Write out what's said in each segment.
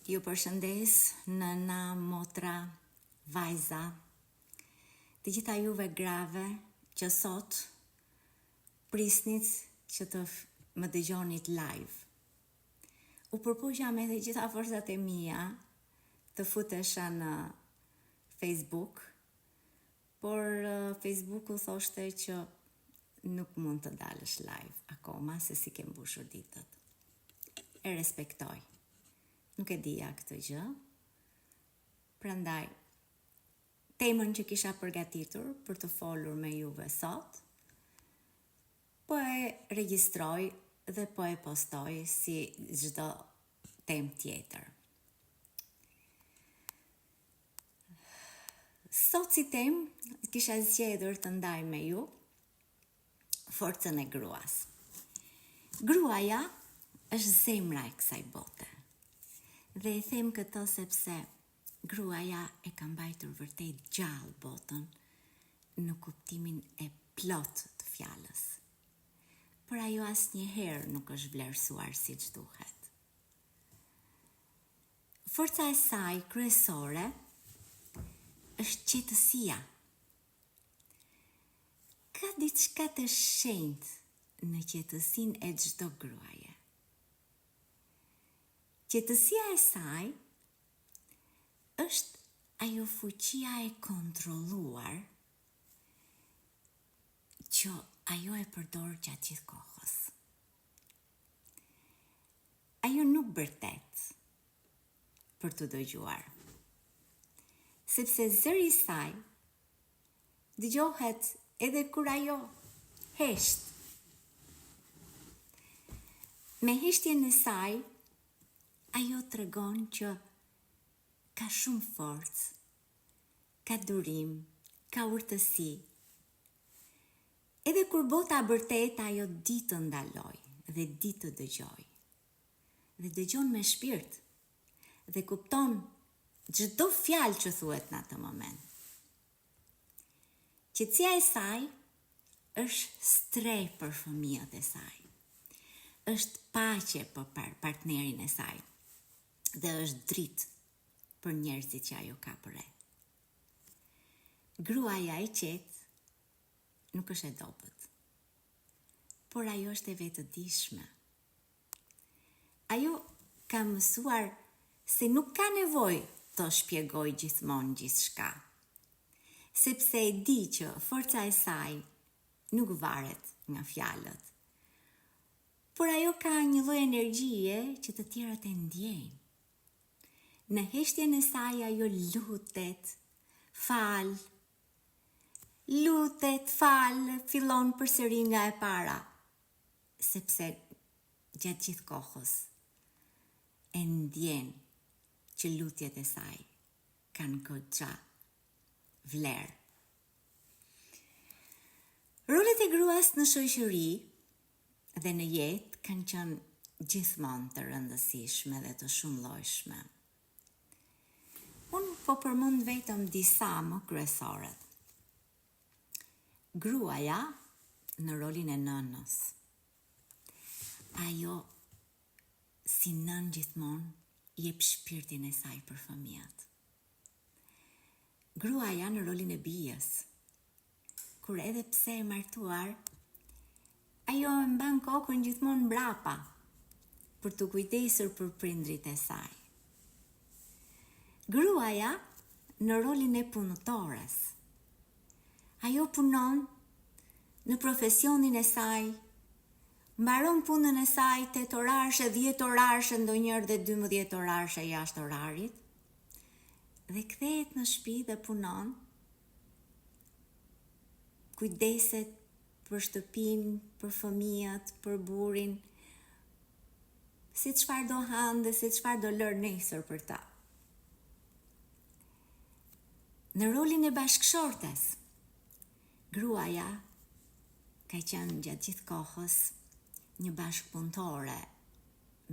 Ju përshëndes, nëna, motra, vajza, të gjitha juve grave që sot prisnit që të më dëgjonit live. U përpoqja me të gjitha forcat e mia të futesha në Facebook, por Facebooku thoshte që nuk mund të dalësh live akoma se si ke mbushur ditët. E respektoj. Nuk e dija këtë gjë. Prandaj temën që kisha përgatitur për të folur me juve sot, po e regjistroj dhe po e postoj si çdo temë tjetër. Sot si temë kisha zgjedhur të ndaj me ju forcën e gruas. Gruaja është zemra e kësaj bote. Dhe e them këtë sepse gruaja e ka mbajtur vërtet gjallë botën në kuptimin e plot të fjalës. Por ajo asnjëherë nuk është vlerësuar siç duhet. Forca e saj kryesore është qetësia. Ka diçka të shenjtë në qetësinë e çdo gruaje. Qetësia e saj është ajo fuqia e kontrolluar që ajo e përdor gjatë gjithë kohës. Ajo nuk bërtet për të dëgjuar, sepse zëri i saj dëgjohet edhe kur ajo hesht. Me heshtjen e saj, ajo tregon që ka shumë forcë, ka durim, ka urtësi. Edhe kur bota bërtet, ajo di të ndaloj dhe di të dëgjoj. Dhe dëgjon me shpirt dhe kupton çdo fjalë që thuhet në atë moment. Qetësia e saj është streh për fëmijët e saj. Është paqe për partnerin e saj. Dhe është dritë për njerëzit që ajo ka përre. Gruaja e qetë nuk është e dobët, por ajo është e vetëdijshme. Ajo ka mësuar se nuk ka nevojë të shpjegoj gjithmonë gjithçka, sepse e di që forca e saj nuk varet nga fjalët, por ajo ka një lloj energjie që të tjerat e ndjejnë. Në heshtjen e saj ajo lutet, fal, fillon përsëri nga e para, sepse gjatë gjithë kohës e ndjen që lutjet e saj kanë goxha vlerë. Rolet e gruas në shoqëri dhe në jetë kanë qenë gjithmonë të rëndësishme dhe të shumëllojshme. Unë po përmend vetëm disa më kryesorët. Gruaja në rolin e nënës. Ajo si nën gjithmonë jep shpirtin e saj për fëmijët. Gruaja në rolin e bijës. Kur edhe pse e martuar, ajo e mban kokën gjithmonë mbrapa për të kujdesur për prindrit e saj. Gruaja në rolin e punëtores. Ajo punon në profesionin e saj, mbaron punën e saj 8 orarshë, 10 orarshë, ndonjëherë dhe 12 orarshë jashtë orarit, dhe kthehet në shtëpi dhe punon, kujdeset për shtëpinë, për fëmijët, për burrin, se çfarë do hanë dhe se çfarë do lërë nesër për ta. Në rolin e bashkëshortes, gruaja ka qenë gjatë gjithë kohës një bashkëpunëtore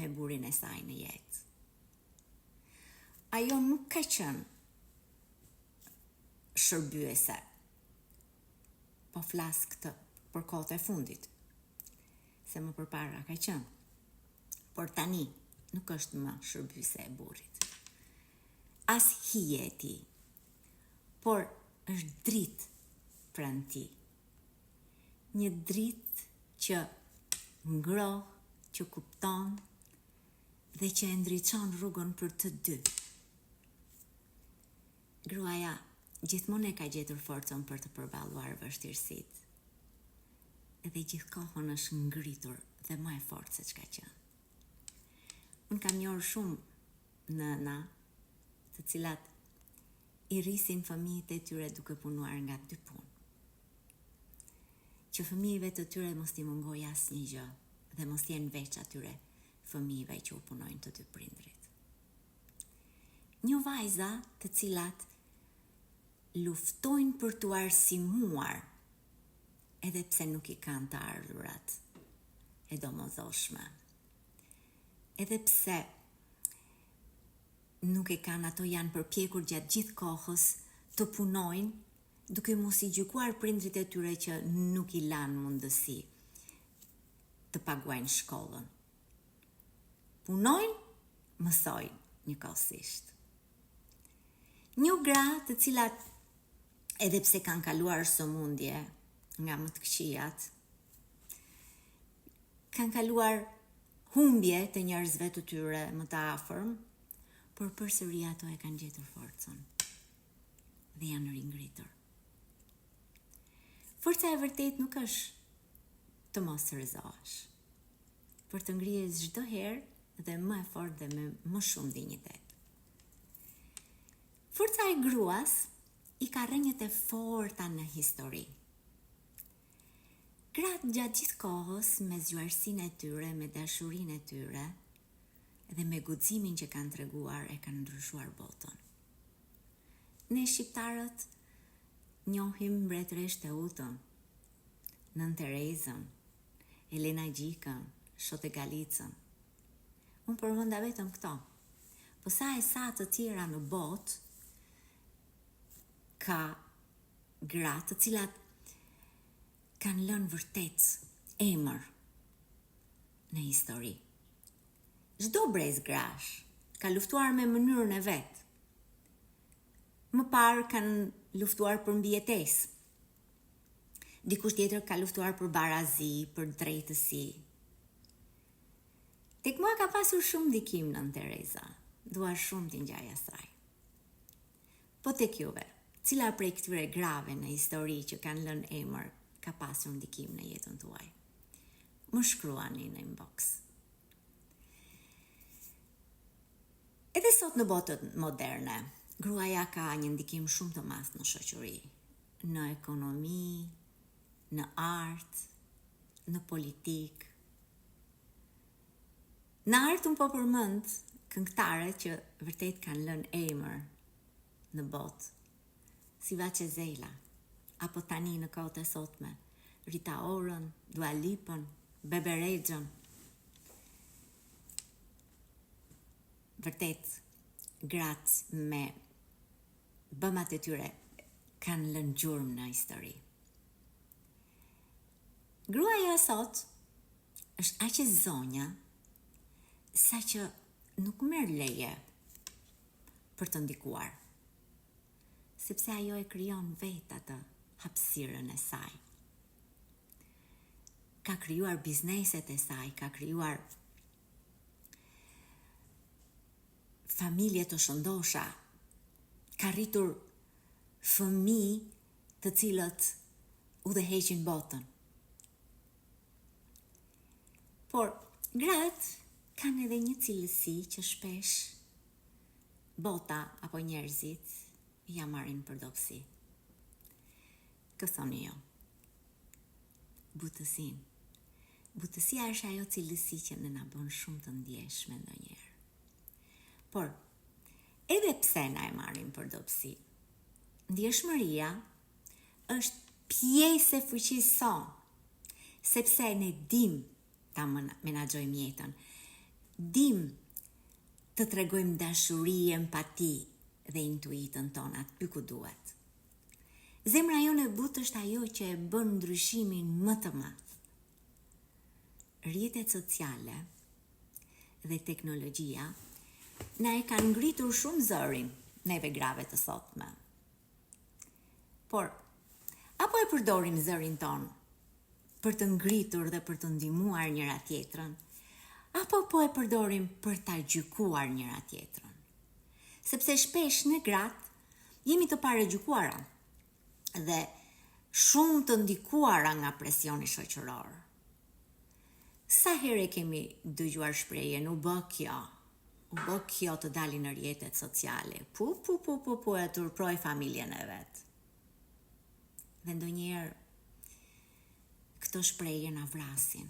me burrin e saj në jetë. Ajo nuk ka qenë shërbyese, po flas këtë për kohët e fundit, se më përpara ka qenë. Por tani, nuk është më shërbyse e burrit. As hije e ti, por është dritë pranë ti. Një dritë që ngroh, që kupton dhe që e ndriçon rrugën për të dy. Gruaja gjithmonë e ka gjetur forcën për të përballuar vështirësitë. Dhe gjithkohën është ngritur dhe më e fortë se çka qenë. Unë kam njohur shumë nëna të cilat i rrisin fëmijët e tyre duke punuar nga 2 punë. Që fëmijëve të tyre mos t'i mungoj asnjë gjë dhe mos jenë veç atyre fëmijëve që u punojnë të 2 prindrit. Një vajza të cilat luftojnë për t'u arsimuar, edhe pse nuk i kanë të ardhurat e domosdoshme, edhe pse nuk e kanë, ato janë përpjekur gjatë gjithë kohës të punojnë duke mos i gjykuar prindrit e tyre që nuk i lanë mundësi të paguajnë shkollën. Punojnë, mësojnë njëkohësisht. Një gra të cilat, edhe pse kanë kaluar sëmundje nga më të këqijat, kanë kaluar humbje të njerëzve të tyre më të afërm, por përsëri ato e kanë gjetur forcën dhe janë ringritur. Forca e vërtet nuk është të mos rrezohesh, por të ngrihesh çdo herë dhe më e fortë dhe me më shumë dinjitet. Forca e gruas i ka rrënjët e forta në histori. Gratë gjatë gjithë kohës me zgjuarsinë e tyre, me dashurinë e tyre dhe me guximin që kanë treguar e kanë ndryshuar botën. Ne shqiptarët njohim mbretëresht e utën, Nën Terezën, Elena Gjikën, Shote Galicën. Unë përmenda vetëm këto. Po sa e sa të tjera në botë ka gratë të cilat kanë lënë vërtet emër në histori. Çdo brez grash ka luftuar me mënyrën e vet. Më parë kanë luftuar për mbijetesë. Dikush tjetër ka luftuar për barazi, për drejtësi. Tek mua ka pasur shumë ndikim Nën Tereza. Dua shumë t'i ngjaj asaj. Po tek juve, cila prej këtyre grave në histori që kanë lënë emër ka pasur ndikim në jetën tuaj? Më shkruani në inbox. Edhe sot në botën moderne, gruaja ka një ndikim shumë të madh në shoqëri, në ekonomi, në art, në politik. Në art unë po përmend këngëtare që vërtet kanë lënë emër në botë, si Vaçe Zejla, apo tani në kohët e sotme, Rita Orën, Dua Lipën, Bebe Rexhën. Vërtet, gratë me bëmat e tyre kanë lënë gjurmë në histori. Gruaja sot është aq e zonja sa që nuk merr leje për të ndikuar, sepse ajo e krijon vetë atë hapësirën e saj. Ka krijuar bizneset e saj, ka krijuar familje të shëndosha, ka rritur fëmijë të cilët udhëheqin botën. Por gratë kanë edhe një cilësi që shpesh bota apo njerëzit ja marrin për dobësi. Kë thoni jo? Butësinë. Butësia është ajo cilësi që ne na bën shumë të ndjeshme ndonjëherë. Por, edhe pse na e marrin për dobësi, ndjeshmëria është pjesë e fuqisë sonë, sepse ne dim ta menaxhojmë jetën, dim të tregojmë dashuri, empati dhe intuitën tonë aty ku duhet. Zemra jone e butë është ajo që e bën ndryshimin më të madh. Rrjetet sociale dhe teknologjia na e kanë ngritur shumë zërin neve grave të sotme. Por, apo e përdorim zërin ton për të ngritur dhe për të ndihmuar njëra tjetrën, apo po e përdorim për ta gjykuar njëra tjetrën? Sepse shpesh ne gratë jemi të paragjykuara dhe shumë të ndikuara nga presioni shoqëror. Sa herë kemi dëgjuar shprehjen u bë kjo të dalin në rrjetet sociale. E turproj familjen e vet. Dhe ndonjëherë këto shprehje na vrasin.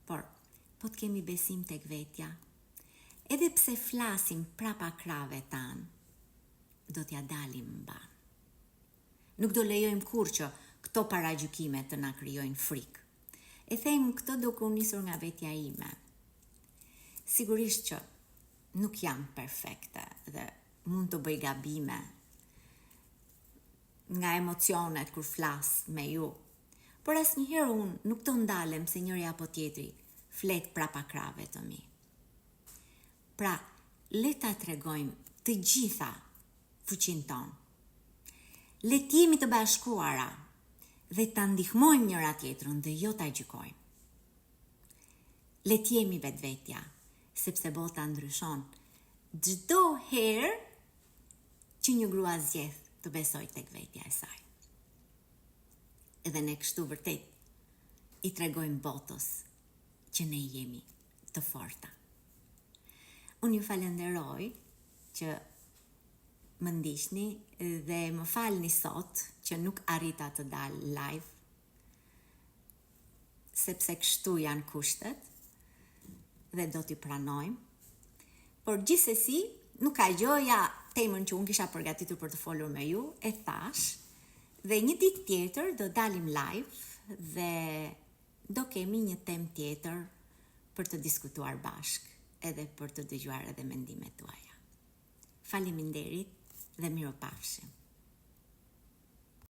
Por, po të kemi besim tek vetja, edhe pse flasim prapa krave tan, do t'ja dalim mban. Nuk do lejojmë kur që këto paragjykime të na krijojnë frikë. E them këtë duke u nisur nga vetja ime. Sigurisht që nuk jam perfekte dhe mund të bëj gabime nga emocionet kur flas me ju, por asnjëherë unë nuk të ndalem se njëri apo tjetri flet prapa krave të mi. Pra, le ta tregojmë të gjitha fuqinë tonë. Le të jemi të bashkuara dhe ta ndihmojmë njëra tjetrën dhe jo ta gjykojmë. Le të jemi vetvetja, sepse bota ndryshon çdo herë që një grua zgjedh të besoj tek vetja e saj. Edhe ne kështu vërtet i tregojmë botës që ne jemi të forta. Unë ju falenderoj që më ndiqni dhe më falni sot që nuk arrita të dal live, sepse kështu janë kushtet dhe do t'i pranojmë. Por gjithsesi, nuk ka gjoja temën që unë kisha përgatitur për të folur me ju, e thash, dhe një ditë tjetër do dalim live dhe do kemi një temë tjetër për të diskutuar bashk, edhe për të dëgjuar edhe mendimet tuaja. Faleminderit dhe mirupafshim.